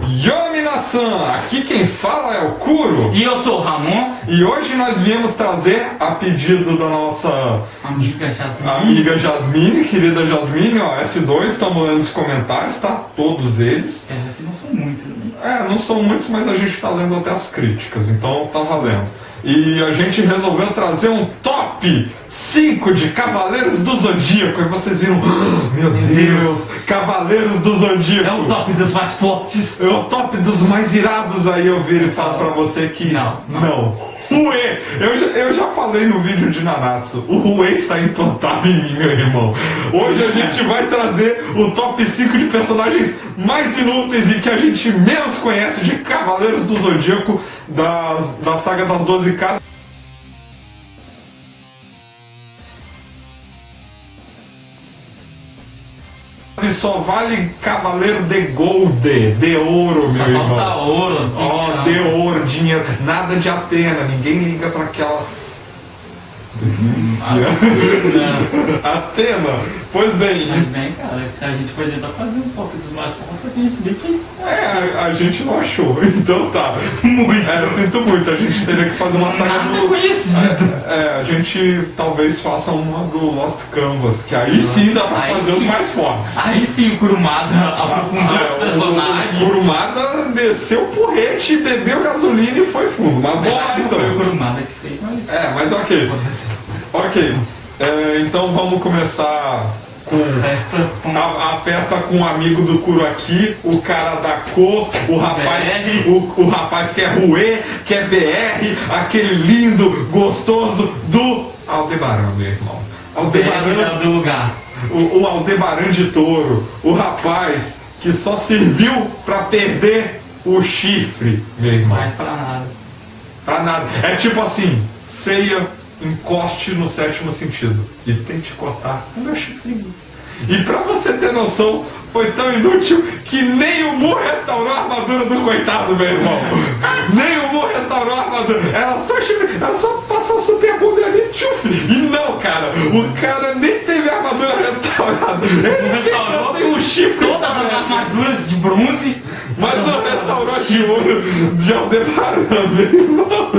Yominasan, aqui quem fala é o Kuro. E eu sou o Ramon. E hoje nós viemos trazer, a pedido da nossa amiga Jasmine, querida Jasmine, ó, S2, estamos lendo os comentários, tá? Todos eles. Não são muitos, né? Não são muitos, mas a gente tá lendo até as críticas, então tá valendo. E a gente resolveu trazer um top 5 de Cavaleiros do Zodíaco. E vocês viram, meu Deus, Cavaleiros do Zodíaco. É o top dos mais fortes. É o top dos mais irados. Aí eu viro e falo pra você que não. Rue, eu já falei no vídeo de Nanatsu, o Rue está implantado em mim, meu irmão. Hoje a gente vai trazer o top 5 de personagens mais inúteis e que a gente menos conhece de Cavaleiros do Zodíaco da saga das 12 casas. E só vale Cavaleiro de Gold, de ouro, meu irmão. Falta ouro. De ouro, dinheiro, nada de Atena, ninguém liga pra aquela... Atena, pois bem. Mas bem, cara, a gente poderia estar fazendo um pouco dos mais fortes, a gente bem que a gente não achou, então tá. Sinto muito, a gente teria que fazer uma saga do... conhecido. A gente talvez faça uma do Lost Canvas, que aí sim dá pra fazer os mais fortes. Aí sim o Kurumada aprofundou os personagens. O Kurumada desceu o porrete, bebeu gasolina e foi fundo. Mas bom, então. Foi o Kurumada que fez, mas... mas ok. Ok. Então vamos começar com a festa com um amigo do Kuro aqui, o cara da cor, o rapaz, o rapaz que é Rue, que é BR, aquele lindo, gostoso do Aldebaran, meu irmão. Aldebaran do lugar. O Aldebaran de Touro, o rapaz que só serviu pra perder o chifre, meu irmão. Mas pra nada. Pra nada. É tipo assim, Seiya, encoste no sétimo sentido e tente cortar o meu chifrinho. E pra você ter noção, foi tão inútil que nem o Mu restaurou a armadura do coitado, meu irmão. Nem o Mu restaurou a armadura. Era só chifre, era só passar o super mundo ali, tchuf. E não, cara, o cara nem teve a armadura restaurada. Ele restaurou sem um chifre. Todas as armaduras de bronze, mas não restaurou de ouro de Aldebaran, meu irmão.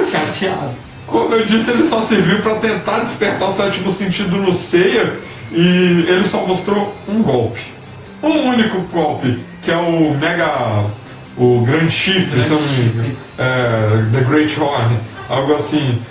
Chateado. Como eu disse, ele só serviu para tentar despertar o sétimo sentido no Seiya e ele só mostrou um golpe. Um único golpe, que é o o grande chifre, The Great Horn, algo assim.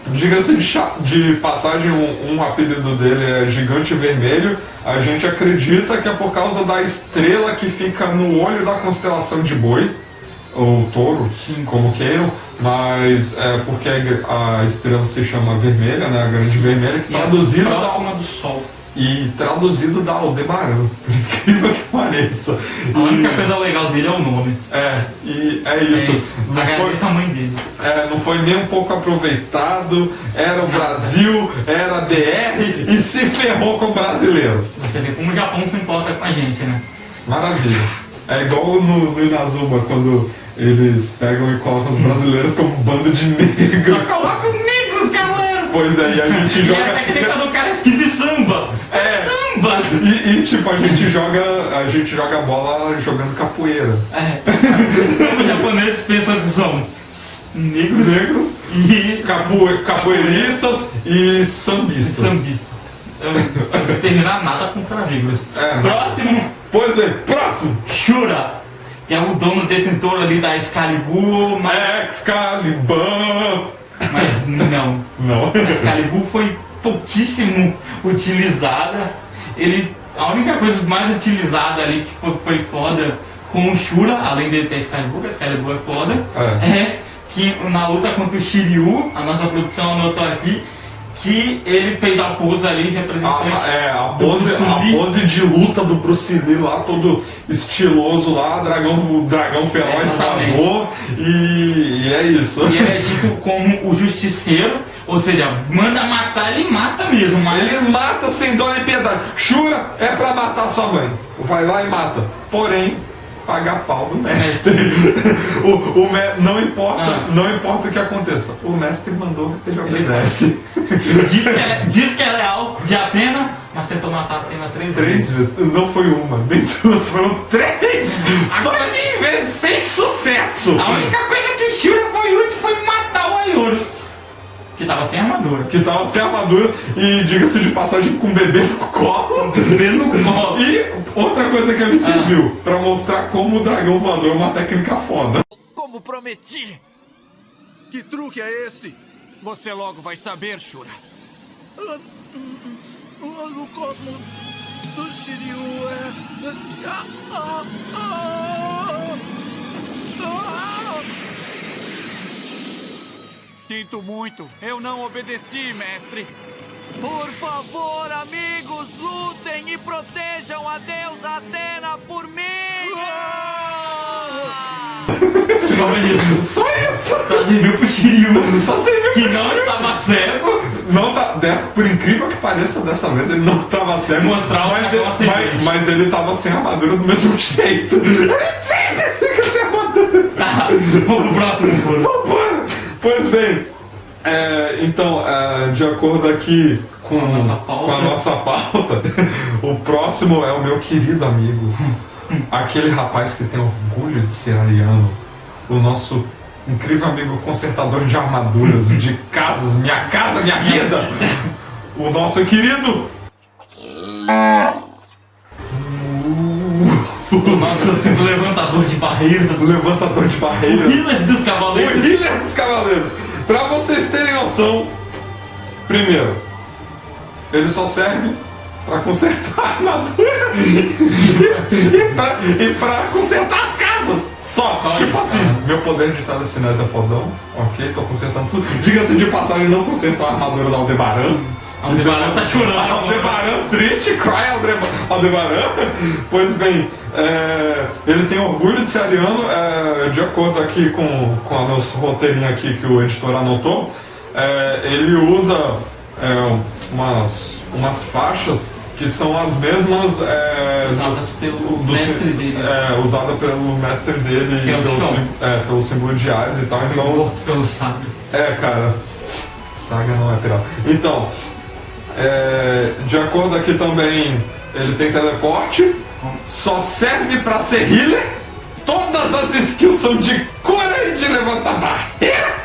Diga-se de passagem, um apelido dele é Gigante Vermelho. A gente acredita que é por causa da estrela que fica no olho da constelação de Boi, ou touro, como queiram, mas é porque a estrela se chama vermelha, né? A grande vermelha, que traduzido do sol. E traduzido da Aldebaran, por incrível que pareça. A única coisa legal dele é o nome. E é isso. Agradeço a mãe dele. Não foi nem um pouco aproveitado, era o Brasil, era a BR e se ferrou com o brasileiro. Você vê como o Japão se importa com a gente, né? Maravilha. É igual no Inazuma, quando eles pegam e colocam os brasileiros como um bando de negros. Só colocam negros, galera! Pois é, e a gente joga... E a técnica do cara é skip samba! Samba! E tipo, a gente joga bola jogando capoeira. Os japoneses pensam que somos negros e capoeiristas e sambistas. Eu não terminar nada contra negros. Próximo! Pois bem, próximo! Shura, que é o dono detentor ali da Excalibur, mas... Excalibur! Mas não. A Excalibur foi pouquíssimo utilizada. A única coisa mais utilizada ali que foi foda com o Shura, além dele ter a Excalibur é foda, é que na luta contra o Shiryu, a nossa produção anotou aqui, que ele fez a pose ali representante a pose de luta do Bruce Lee lá, todo estiloso lá, dragão feroz voador, e é isso. E ele é dito como o justiceiro, ou seja, manda matar, ele mata mesmo. Ele mata sem dó nem piedade. Shura é pra matar sua mãe, vai lá e mata. Porém, pagar pau do mestre. Não importa o que aconteça. O mestre mandou, ele obedece. Diz que é leal de Atena, Mas tentou matar a Atena 3 3 vezes. Não foi uma, nem 2, foram 3! Agora- Fucking vezes sem sucesso! A única coisa que o Shura foi útil foi matar o Aiorus, que tava sem armadura. Que tava sem armadura e, diga-se de passagem, com o bebê no colo. Bebê no colo. E outra coisa que ele serviu, pra mostrar como o dragão voador é uma técnica foda. Como prometi! Que truque é esse? Você logo vai saber, Shura. O cosmo do Shiryu Sinto muito, eu não obedeci, mestre. Por favor, amigos, lutem e protejam a deusa Atena por mim! Só isso. Só isso! Só serviu pro Shiryu, Só serviu que não estava cego. Não tá, por incrível que pareça, dessa vez ele não tava cego. Mostrar o mas, negócio ele, evidente. mas ele tava sem armadura do mesmo jeito. Ele sempre fica sem armadura. Tá, vamos pro próximo, por Vambora! Pois bem, então, de acordo aqui com a nossa pauta, o próximo é o meu querido amigo, aquele rapaz que tem orgulho de ser ariano, o nosso incrível amigo consertador de armaduras, de casas, minha casa, minha vida, o nosso querido... o nosso levantador de barreiras. Levantador de O barreiras. healer dos O cavaleiros. healer dos cavaleiros. Pra vocês terem noção, primeiro, ele só serve pra consertar a armadura e pra consertar as casas. Só tipo isso, assim, cara. meu poder de telecinese é fodão, ok, tô consertando tudo. Diga-se de passagem, não consertou a armadura da Aldebaran. Aldebaran tá chorando. Aldebaran triste, cry Aldebaran. Pois bem, ele tem orgulho de ser ariano, de acordo aqui com o nosso roteirinho aqui que o editor anotou, ele usa umas faixas que são as mesmas Usadas pelo mestre dele. usada pelo mestre dele Que é o Shon. pelo símbolo de Ares e tal, então Morto pelo sábio. cara, saga não é pirata. Então, de acordo aqui também, ele tem teleporte, só serve pra ser healer, todas as skills são de cura e de levantar barreira,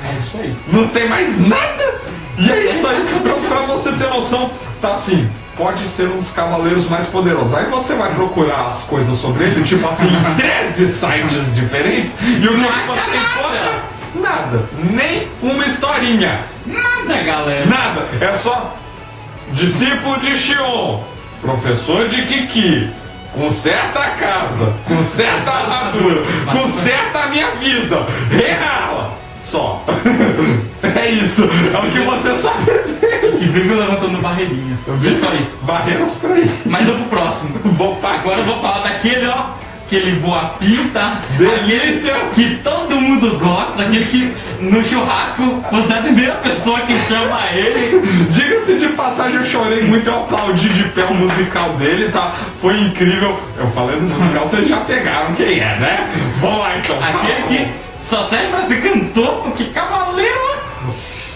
É isso aí. não tem mais nada, e é isso aí, pra você ter noção, tá assim, pode ser um dos cavaleiros mais poderosos, aí você vai procurar as coisas sobre ele, tipo assim, em 13 sites diferentes, e o que acha você nada. encontra? Nada, nem uma historinha. Nada, galera. Nada, é só discípulo de Xion, professor de Kiki, conserta a casa, conserta a armadura, conserta a minha vida, reala, só. É isso, é o que você sabe. Que vive levantando barreirinhas. É só isso. Barreiras por aí. Mas eu pro próximo. Vou pra Agora eu vou falar daquele, ó. Aquele boa pinta, Delícia. aquele que todo mundo gosta, aquele que no churrasco você é a primeira pessoa que chama ele. Diga-se de passagem, eu chorei muito, eu aplaudi de pé o musical dele, tá? Foi incrível. Eu falei do musical, vocês já pegaram quem é, né? Vamos lá então. Aquele que só serve pra ser cantor, porque cavaleiro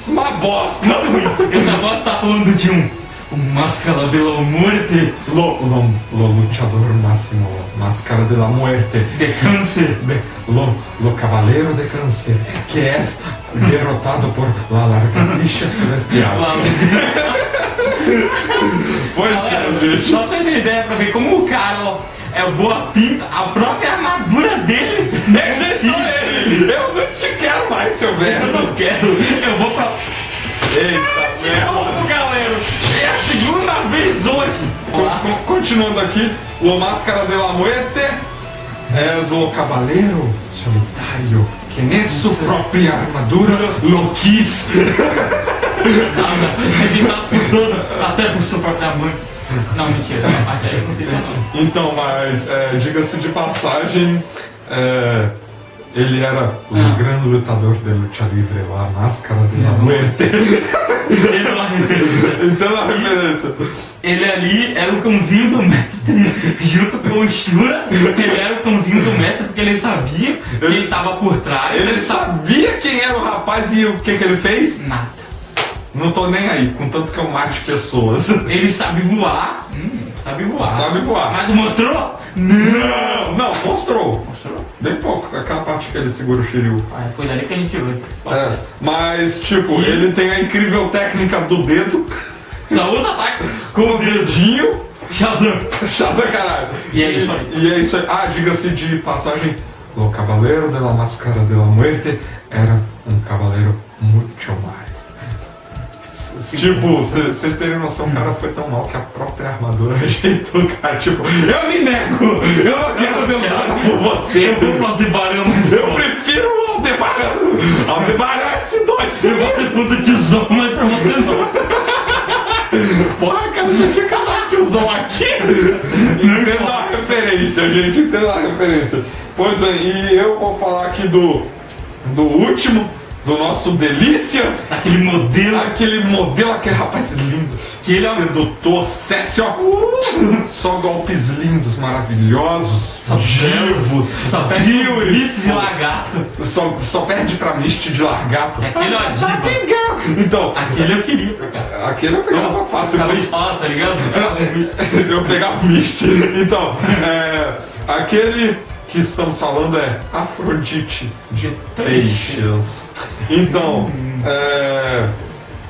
Uma bosta. não ruim. Eu só posso estar falando de o Máscara de la Muerte Lo luchador máximo, máscara de la muerte. de câncer. Lo cavaleiro de câncer, que é derrotado por la lagartixa celestial. Lá- Pois Galera, é, gente. só pra você ter ideia, pra ver como o cara, ó, é o boa pinta, a própria armadura dele Rejeitou ele. Eu não te quero mais, seu Eu merda. não quero, eu vou pra. Eita, De merda. novo, galera! É a segunda vez hoje! Olá. Continuando aqui, Lo Máscara de la Muerte es lo cavaleiro solitário que nem sua própria armadura lo quis. Nada, rejeitado por todo, até por sua própria mãe. Não, mentira, essa parte aí eu não sei se é não. Então, mas diga-se de passagem, ele era o grande lutador de luta livre, La Máscara de la Muerte. Ele é uma referência. Então, a referência. Ele ali era o cãozinho do mestre, junto com o Shura. Ele era o cãozinho do mestre porque ele sabia quem tava por trás. Ele sabia quem era o rapaz e o que ele fez? Nada. Não tô nem aí, contanto que eu mate pessoas. Ele sabe voar. Sabe voar. Sabe voar. Mas mostrou? Não, mostrou. Mostrou? Bem pouco, aquela parte que ele segura o Shiryu. Ah, foi dali que a gente tirou esse É, mas, tipo, ele tem a incrível técnica do dedo, Só usa ataques com o dedinho. Shazam. Shazam, caralho. E é isso aí. E é isso aí. Ah, diga-se de passagem, o Cavaleiro de la Máscara de la Muerte era um cavaleiro muito mais. Tipo, vocês terem noção, o cara foi tão mal que a própria armadura rejeitou o cara. Tipo, eu me nego! Eu não quero ser usado por você! Eu vou pro Aldebaran, mas Eu prefiro o Aldebaran! Aldebaran é esse dois! se você for do tiozão, mas pra você não. Porra, cara, você tinha casado tiozão aqui? Entenda a referência, gente, entenda a referência. Pois bem, e eu vou falar aqui do último, do nosso delícia. Aquele modelo. Aquele rapaz lindo, Que ele é um- sedutor, sexy, ó. Só golpes lindos, maravilhosos, divos, Só perde beautiful. lista de lagarto. Só perde pra Misty de largato. Aquele é uma diva. Então, Aquele eu queria pegar. aquele eu pegava fácil. Ficava de fala, tá ligado? Eu pegava Misty. Então, aquele que estamos falando é Afrodite de Peixes. Então,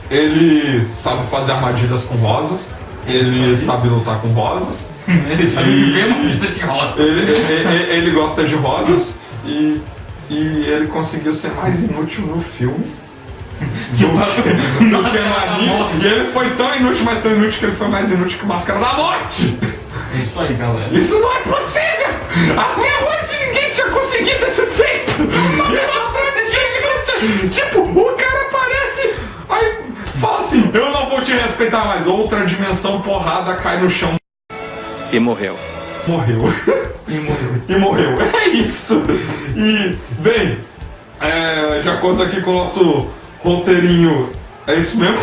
ele sabe fazer armadilhas com rosas. Ele sabe lutar com rosas. Ele sabe viver uma vida de roda. Ele gosta de rosas. E ele conseguiu ser mais inútil no filme Que do que no anime. morte. E ele foi tão inútil, mas tão inútil que ele foi mais inútil que Máscara da Morte. É isso aí, galera. Isso não é possível! Até hoje ninguém tinha conseguido esse feito! E essa frase gente, tipo, o cara aparece, aí fala assim, eu não vou te respeitar mais. Outra dimensão, porrada, cai no chão. E morreu. Morreu. E morreu. E morreu. É isso. E, bem, de acordo aqui com o nosso roteirinho, é isso mesmo?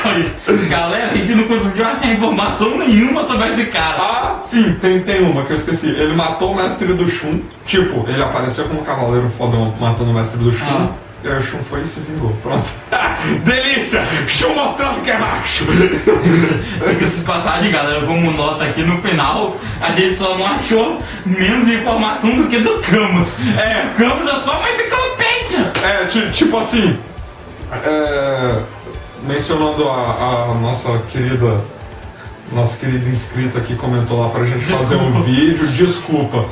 Só isso. Galera, a gente não conseguiu achar informação nenhuma sobre esse cara. Ah, sim, tem uma que eu esqueci. Ele matou o mestre do Shun. Tipo, ele apareceu como um cavaleiro fodão matando o mestre do Shun. E aí o Shun foi e se vingou. Pronto. Delícia! Shun mostrando que é macho! Diga-se de passagem, galera, como nota aqui no final, a gente só não achou menos informação do que do Camus. O Camus é só uma enciclopédia. Tipo assim. Mencionando a nossa querida inscrita que comentou lá pra gente fazer um vídeo, desculpa.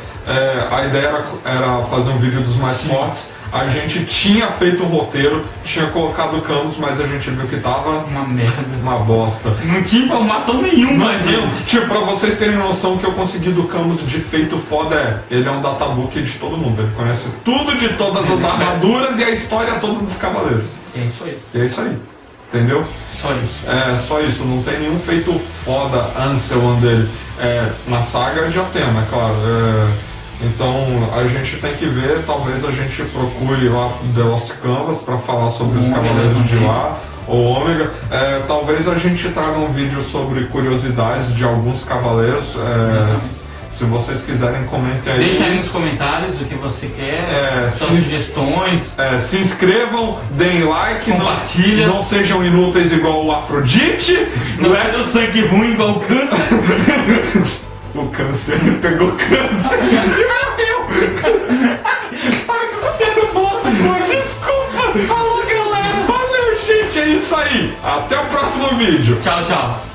A ideia era fazer um vídeo dos mais fortes. A gente tinha feito o roteiro, tinha colocado o Camus, mas a gente viu que tava Uma merda. uma bosta. Não tinha informação nenhuma, gente. Tipo, pra vocês terem noção, que eu consegui do Camus de feito foda ele é um databook de todo mundo. Ele conhece tudo de todas as armaduras e a história toda dos cavaleiros. É isso aí. E é isso aí. Entendeu? Só isso. Só isso, não tem nenhum feito foda Anselon dele. Na saga de Atena, é claro. Então a gente tem que ver, talvez a gente procure lá The Lost Canvas pra falar sobre os cavaleiros de lá, ou Ômega. Talvez a gente traga um vídeo sobre curiosidades de alguns cavaleiros. Se vocês quiserem, comentem aí. Deixa aí nos comentários o que você quer, sugestões. Se inscrevam, deem like, Compartilha. não sejam inúteis igual o Afrodite. Não é o sangue ruim igual o câncer. O câncer, ele pegou câncer. Para que você tendo bosta, pô. Desculpa. Falou, galera. Valeu, gente, é isso aí. Até o próximo vídeo. Tchau, tchau.